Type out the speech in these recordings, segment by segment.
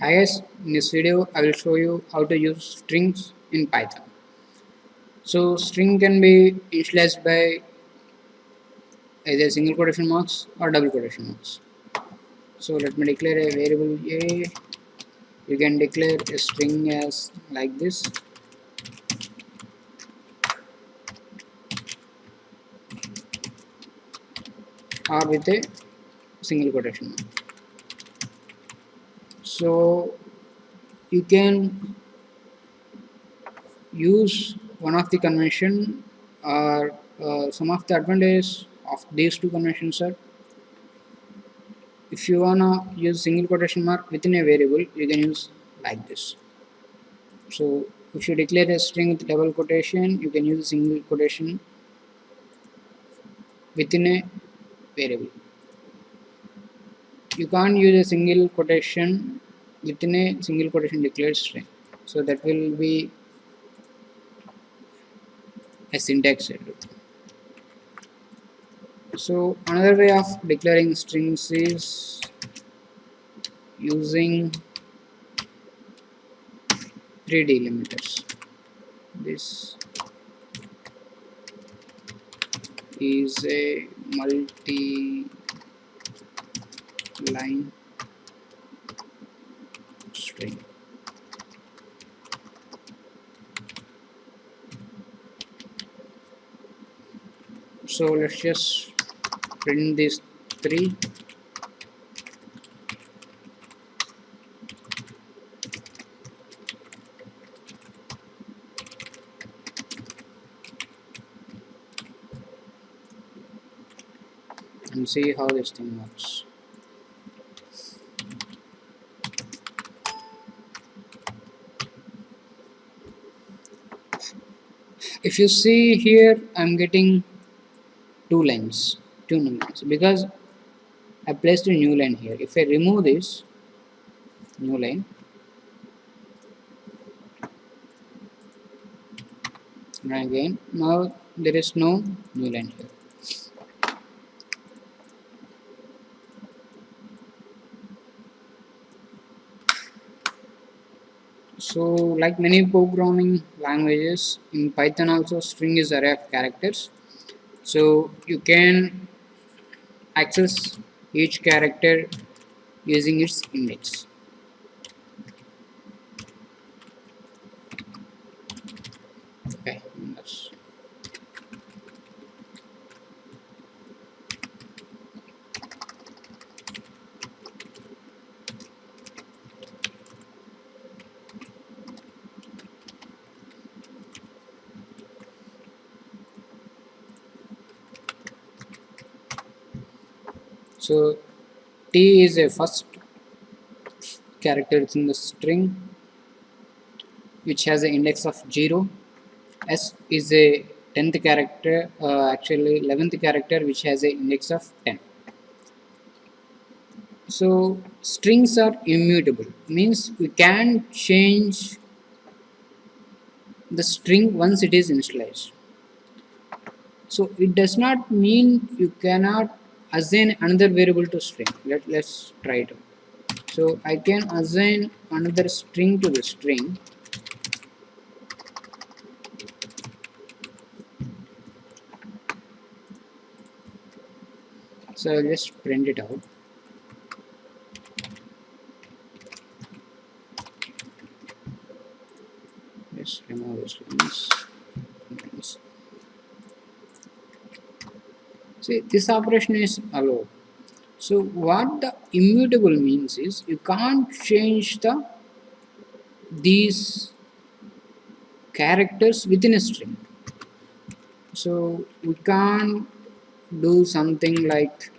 Hi guys, in this video I will show you how to use strings in Python. So string can be initialized by either single quotation marks or double quotation marks. So let me declare a variable a. You can declare a string as like this, or with a single quotation mark. So you can use one of the convention, or some of the advantages of these two conventions are, if you wanna use single quotation mark within a variable, you can use like this. So if you declare a string with double quotation, you can use a single quotation within a variable. You can't use a single quotation within a single quotation declared string. So that will be a syntax error. So another way of declaring strings is using 3 delimiters. This is a multi-line string. So let's just print these 3. And see how this thing works. If you see here, I'm getting two new lines, because I placed a new line here. If I remove this new line, and again, now there is no new line here. So like many programming languages, in Python also string is array of characters. So you can access each character using its index. Okay, so T is a first character in the string, which has an index of 0. S is a 10th character, actually 11th character, which has an index of 10. So strings are immutable, means we can change the string once it is initialized. So it does not mean you cannot assign another variable to string. Let's try it. So I can assign another string to the string. So I'll just print it out. Let's remove this ones. See, this operation is allowed. So what the immutable means is you can't change these characters within a string. So we can't do something like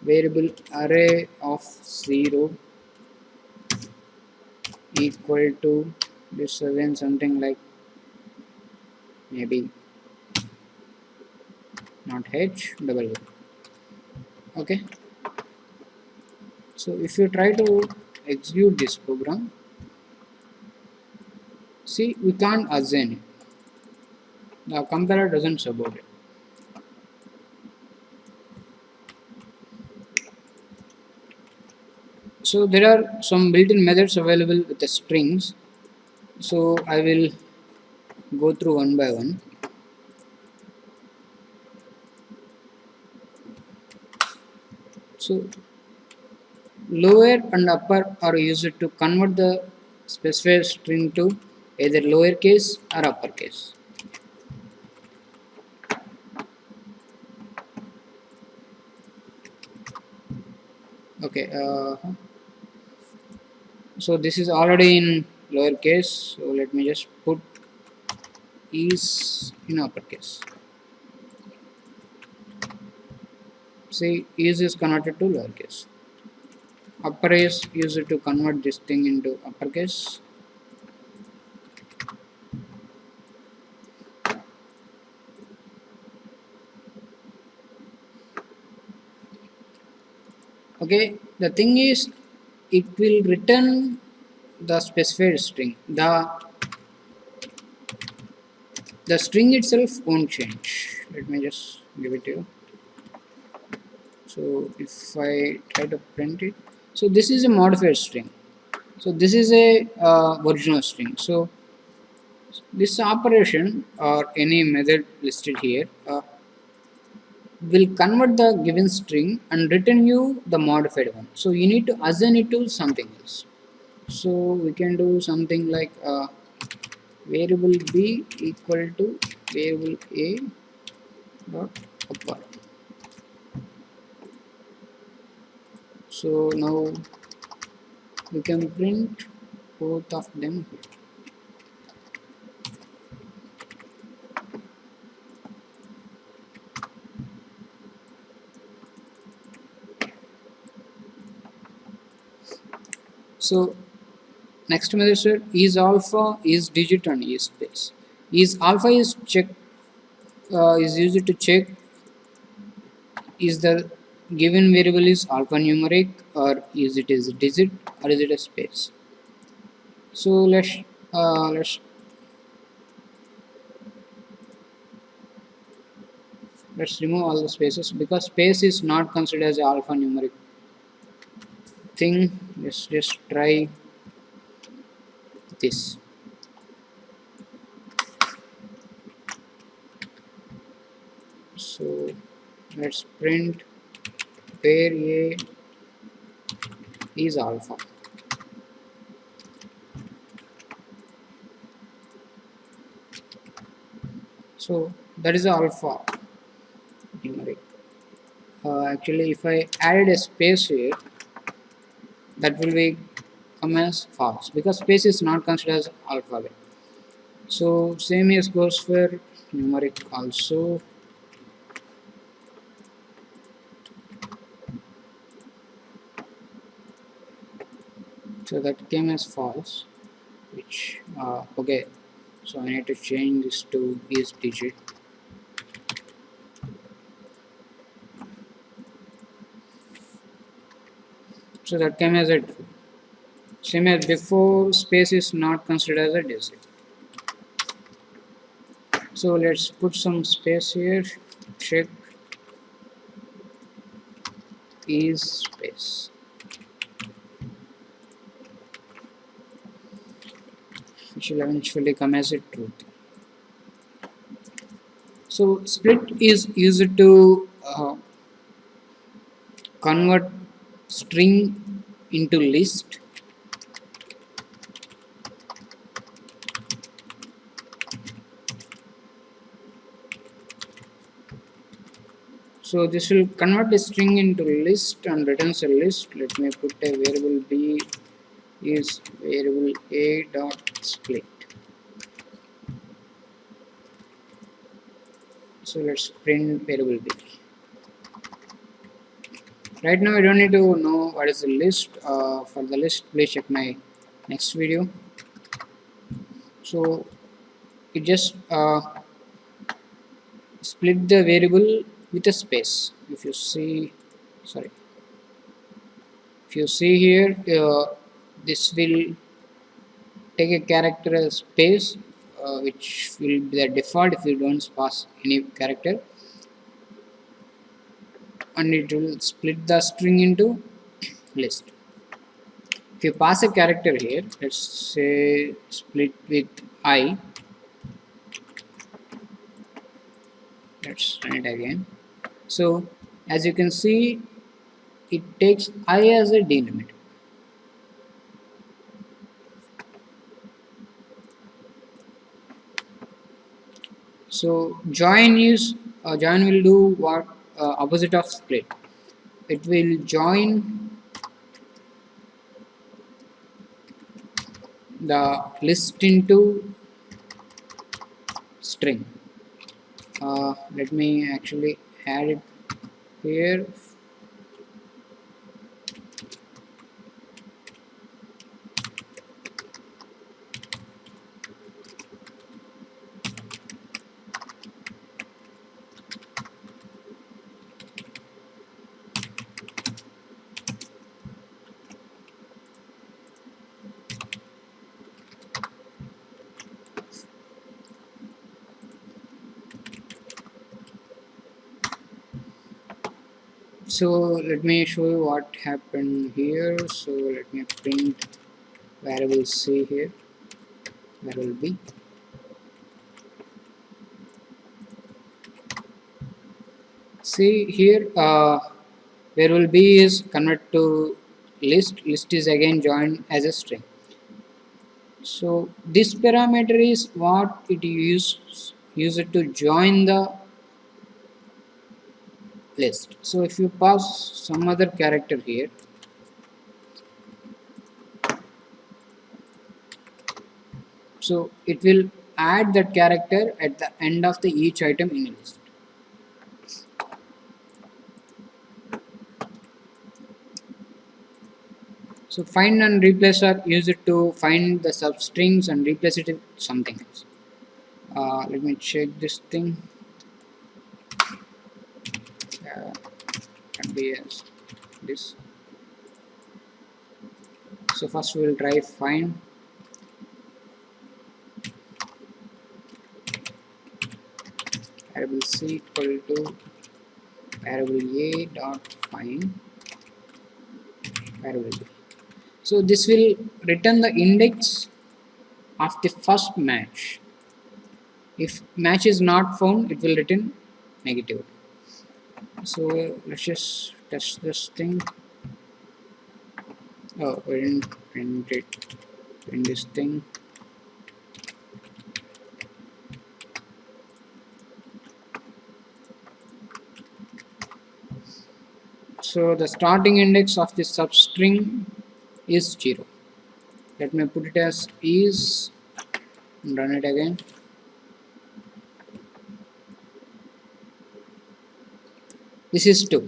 variable array of 0 equal to this, again something like maybe not h double. Okay, so if you try to execute this program, see, we can't assign it. The compiler doesn't support it. So there are some built-in methods available with the strings. So I will go through one by one. So lower and upper are used to convert the specified string to either lowercase or uppercase. Okay, so this is already in lowercase, so let me just put is in uppercase. See, is converted to lowercase. Upper is used to convert this thing into uppercase. Okay, the thing is, it will return the specified string. The string itself won't change. Let me just give it to you. So if I try to print it, so this is a modified string, so this is a original string. So this operation or any method listed here will convert the given string and return you the modified one. So you need to assign it to something else. So we can do something like variable b equal to variable a dot upper. So now we can print both of them here. So next method is alpha, is digit, and is space. Is alpha is check is used to check is the given variable is alphanumeric, or is it is a digit, or is it a space. So let's remove all the spaces because space is not considered as an alphanumeric thing. Let's just try this. So let's print where a is alpha. So that is alpha numeric. Actually, if I added a space here, that will be come as false because space is not considered as alphabet. So same as goes for numeric also. So that came as false, which okay. So I need to change this to is digit. So that came as a true. Same as before, space is not considered as a digit. So let's put some space here. Check is space. Which will eventually come as a truth. So split is used to convert string into list. So this will convert a string into list and returns a list. Let me put a variable b is variable a dot split. So let's print variable b. Right now I don't need to know what is the list. For the list, please check my next video. So it just split the variable with a space. If you see, sorry, if you see here, this will take a character as space, which will be the default if you don't pass any character, and it will split the string into list. If you pass a character here, let's say split with I, let's run it again. So as you can see, it takes I as a delimiter. So join will do what opposite of split. It will join the list into string. Let me actually add it here. So let me show you what happened here. So let me print variable C here, variable B. See here, variable B is convert to list. List is again joined as a string. So this parameter is what it use it to join the list. So if you pass some other character here, so it will add that character at the end of the each item in a list. So find and replace are used to find the substrings and replace it with something else. Let me check this thing. Can be as this. So first we will try find. Variable C equal to variable A dot find variable B. So this will return the index of the first match. If match is not found, it will return negative. So let's just test this thing. Oh, we didn't print it. Print this thing. So the starting index of the substring is 0. Let me put it as is and run it again. This is 2.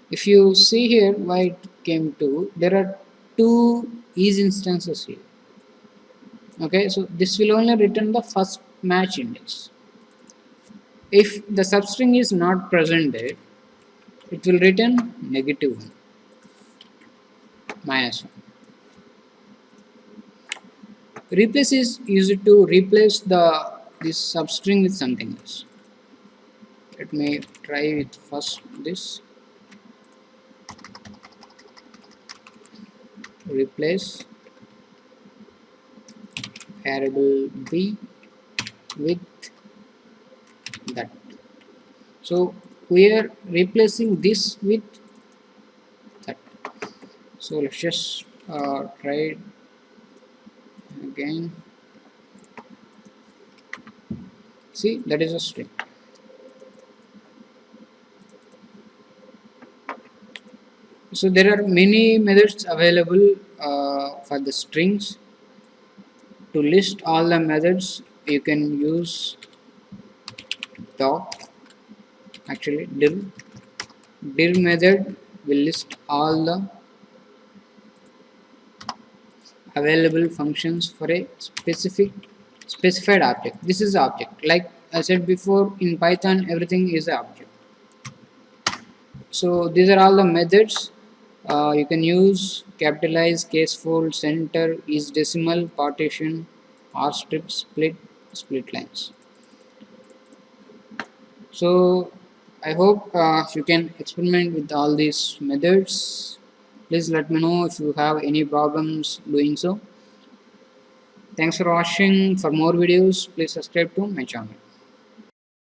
If you see here why it came 2, there are 2 is instances here. Okay, so this will only return the first match index. If the substring is not present there, it will return negative 1, minus 1. Replace is used to replace this substring with something else. Let me try with first this. Replace variable B with that. So we are replacing this with that. So let's just try it again. See, that is a string. So there are many methods available for the strings. To list all the methods, you can use doc. Actually, dir method will list all the available functions for a specified object. This is object. Like I said before, in Python, everything is an object. So these are all the methods. You can use capitalize, case fold, center, is decimal, partition, R strip, split lines. So I hope you can experiment with all these methods. Please let me know if you have any problems doing so. Thanks for watching. For more videos, please subscribe to my channel.